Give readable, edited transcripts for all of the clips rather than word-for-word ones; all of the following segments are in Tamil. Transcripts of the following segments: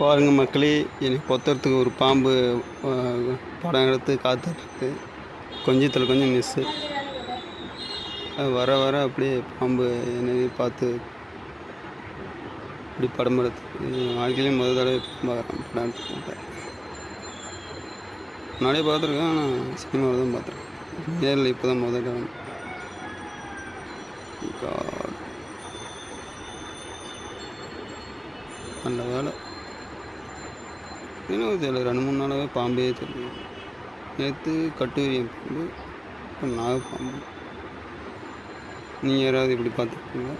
பாருங்கள் மக்களே, என்னை பொறுத்தவரைக்கும் ஒரு பாம்பு படம் எடுத்து காத்துட்ருக்கு. கொஞ்சத்தில் கொஞ்சம் மிஸ்ஸு. வர வர அப்படியே பாம்பு என்னையே பார்த்து இப்படி படம் எடுத்து வாழ்க்கையிலே முதல் தடவை படம் எடுத்துக்கிட்டேன். முன்னாடியே பார்த்துருக்கேன், ஆனால் சினிமாவில் தான் பார்த்துருக்கேன். நேரில் இப்போ தான் முதல் தடவை. நல்ல வேலை. இன்னும் தெரியல, 2-3 நாளாகவே பாம்பே தெரியும். நேற்று கட்டுவிரியன் பாம்பு, இப்போ நாகப்பாம்பு. நீங்கள் யாராவது இப்படி பார்த்துருக்கீங்களா?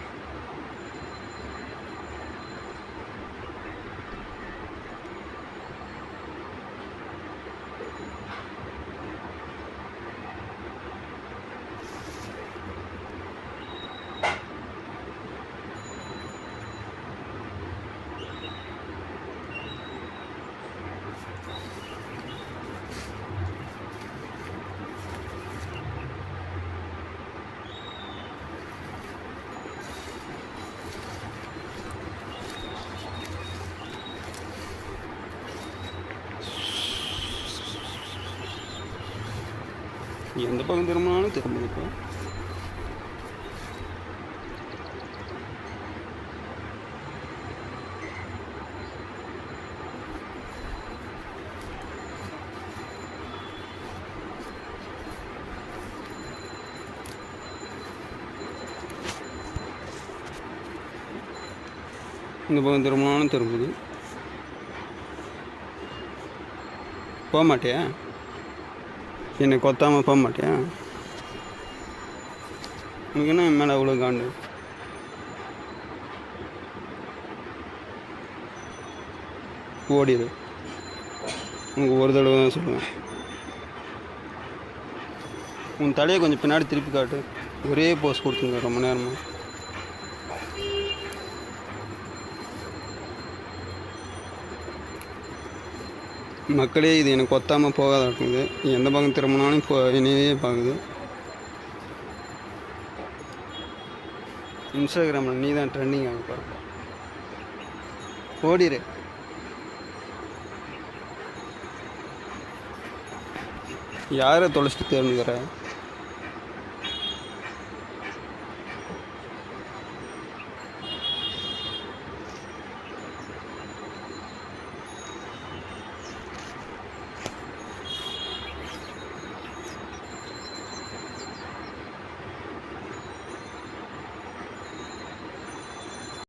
எந்த பக்கம் திரும்பினாலும் திரும்புதுப்பா. இந்த பக்கம் திரும்பினாலும் திரும்புது. போக மாட்டியா? என்னை கொத்தாமல் போக மாட்டியா? உனக்கு என்ன மேலே அவ்வளோ காண்டு? ஓடிடு. உனக்கு ஒரு தடவை தான் சொல்லுவேன். உன் தலையை கொஞ்சம் பின்னாடி திருப்பி காட்டு. ஒரே போஸ் கொடுத்துங்க ரொம்ப நேரமாக. மக்களே, இது எனக்கு கொத்தாமல் போகாத இருக்குது. எந்த பக்கம் திரும்பினாலும் என்னையே பார்க்குது. இன்ஸ்டாகிராமில் நீ தான் ட்ரெண்டிங் ஆக பாருங்க. ஓடிடு. யாரை தொலைச்சிட்டு தேர்ந்துக்கிற?